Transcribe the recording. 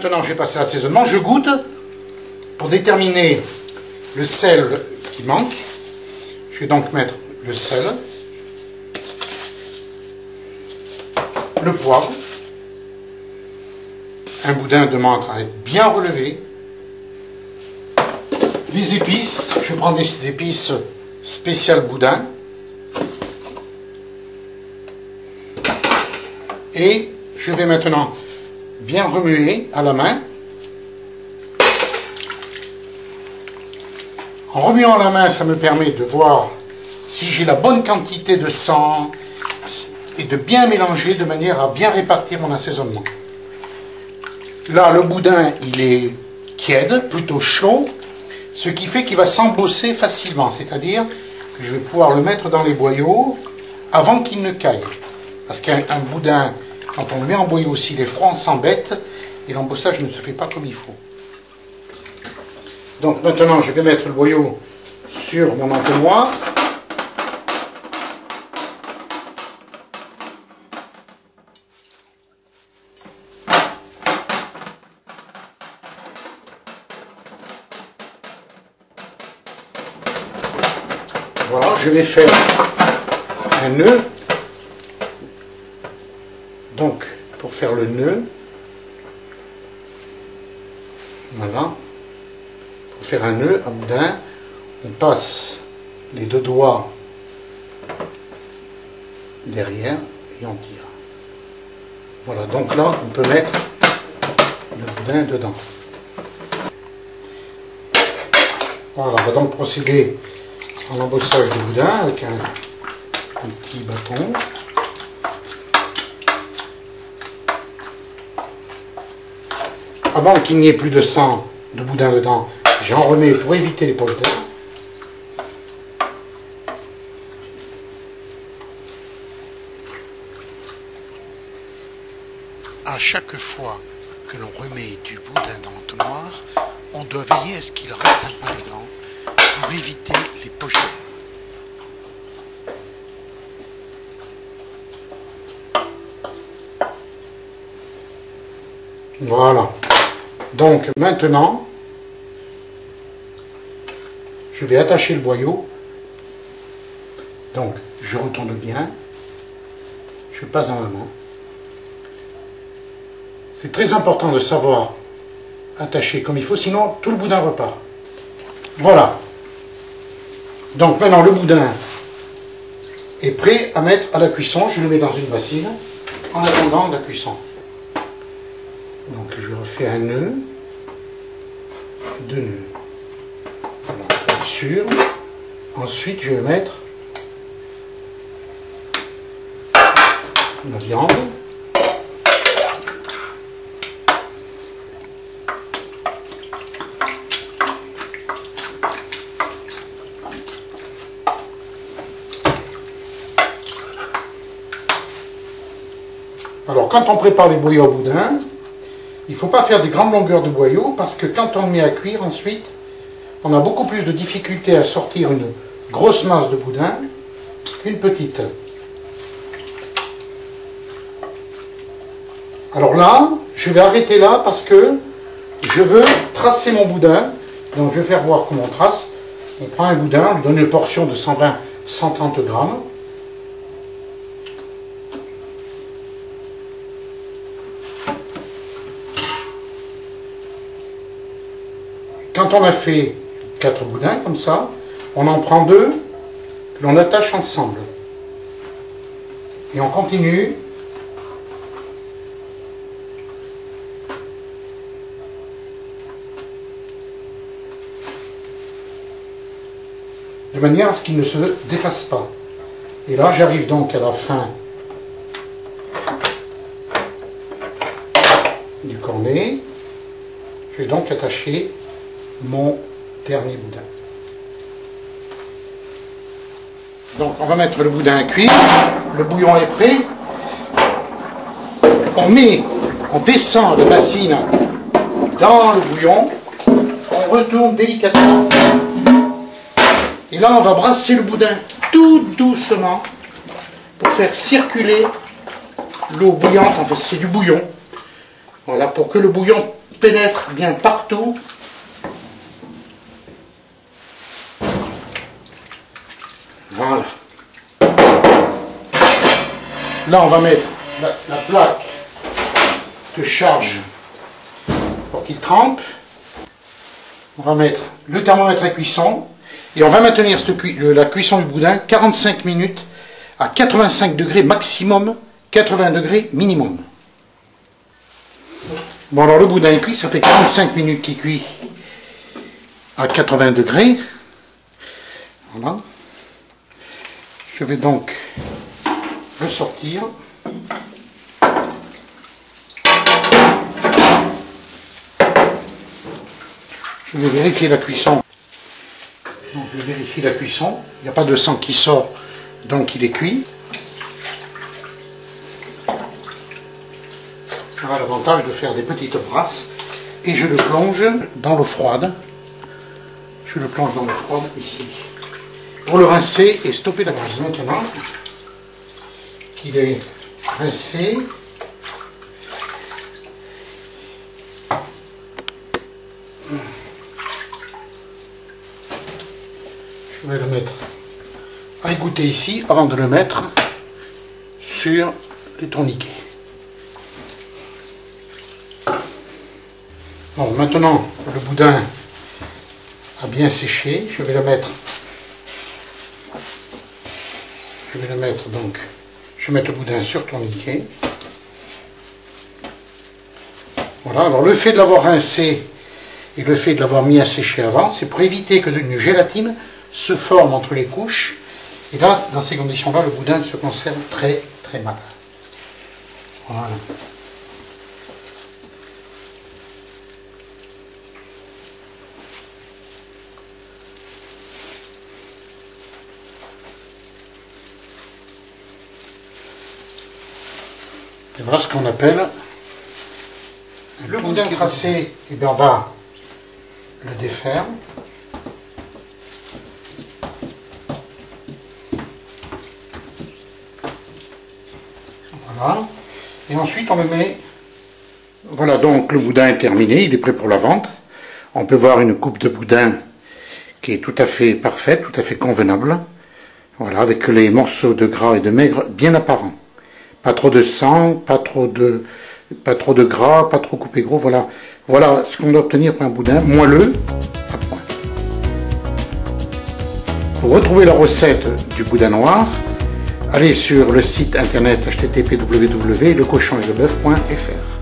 maintenant je vais passer à l'assaisonnement. Je goûte pour déterminer le sel qui manque. Je vais donc mettre le sel, le poivre, un boudin demande à être bien relevé, les épices, je prends des épices spéciales boudin, et je vais maintenant bien remuer à la main. En remuant à la main, ça me permet de voir si j'ai la bonne quantité de sang et de bien mélanger de manière à bien répartir mon assaisonnement. Là, le boudin, il est tiède, plutôt chaud, ce qui fait qu'il va s'embosser facilement, c'est-à-dire que je vais pouvoir le mettre dans les boyaux avant qu'il ne caille. Parce qu'un boudin, quand on le met en boyau, s'il est froid, on s'embête et l'embossage ne se fait pas comme il faut. Donc maintenant, je vais mettre le boyau sur mon entonnoir. Voilà, je vais faire un nœud. Donc, pour faire le nœud, voilà, pour faire un nœud à boudin, on passe les deux doigts derrière et on tire. Voilà, donc là, on peut mettre le boudin dedans. Voilà, on va donc procéder à l'embossage du boudin avec un petit bâton. Avant qu'il n'y ait plus de sang de boudin dedans, j'en remets pour éviter les poches d'air. À chaque fois que l'on remet du boudin dans l'entonnoir, on doit veiller à ce qu'il reste un peu dedans pour éviter les poches d'air. Voilà. Donc maintenant, je vais attacher le boyau. Donc je retourne bien. Je passe dans la main. C'est très important de savoir attacher comme il faut, sinon tout le boudin repart. Voilà. Donc maintenant le boudin est prêt à mettre à la cuisson. Je le mets dans une bassine en attendant la cuisson. Donc je refais un nœud, deux nœuds. Voilà, bien sûr. Ensuite je vais mettre la viande. Alors quand on prépare les boyaux au boudin, il ne faut pas faire des grandes longueurs de boyaux parce que quand on le met à cuire ensuite, on a beaucoup plus de difficultés à sortir une grosse masse de boudin qu'une petite. Alors là, je vais arrêter là parce que je veux tracer mon boudin. Donc je vais faire voir comment on trace. On prend un boudin, on lui donne une portion de 120-130 grammes. Quand on a fait 4 boudins comme ça, on en prend 2 que l'on attache ensemble. Et on continue. De manière à ce qu'il ne se défasse pas. Et là, j'arrive donc à la fin du cornet. Je vais donc attacher mon dernier boudin. Donc on va mettre le boudin à cuire, le bouillon est prêt, on descend la bassine dans le bouillon, on retourne délicatement, et là on va brasser le boudin tout doucement pour faire circuler l'eau bouillante, en fait c'est du bouillon, voilà, pour que le bouillon pénètre bien partout. Voilà. Là, on va mettre la plaque de charge pour qu'il trempe. On va mettre le thermomètre à cuisson et on va maintenir la cuisson du boudin 45 minutes à 85 degrés maximum, 80 degrés minimum. Bon, alors le boudin est cuit, ça fait 45 minutes qu'il cuit à 80 degrés. Voilà. Je vais donc le sortir. Je vais vérifier la cuisson. Donc je vérifie la cuisson. Il n'y a pas de sang qui sort, donc il est cuit. J'aurai l'avantage de faire des petites brasses. Et je le plonge dans l'eau froide. Je le plonge dans l'eau froide ici. Pour le rincer et stopper la grise. Maintenant qu'il est rincé, je vais le mettre à égoutter ici avant de le mettre sur les tourniquets. Bon, maintenant le boudin a bien séché, je vais le mettre donc, je vais mettre le boudin sur tourniquet. Voilà, alors le fait de l'avoir rincé et le fait de l'avoir mis à sécher avant, c'est pour éviter que une gélatine se forme entre les couches. Et là, dans ces conditions-là, le boudin se conserve très très mal. Voilà. Et voilà ce qu'on appelle le boudin tracé. Et bien on va le défaire. Voilà. Et ensuite on le met. Voilà, donc le boudin est terminé, il est prêt pour la vente. On peut voir une coupe de boudin qui est tout à fait parfaite, tout à fait convenable. Voilà, avec les morceaux de gras et de maigre bien apparents. Pas trop de sang, pas trop de gras, pas trop coupé gros. Voilà, voilà ce qu'on doit obtenir pour un boudin moelleux à point. Pour retrouver la recette du boudin noir, allez sur le site internet http://lecochonetlebeuf.fr.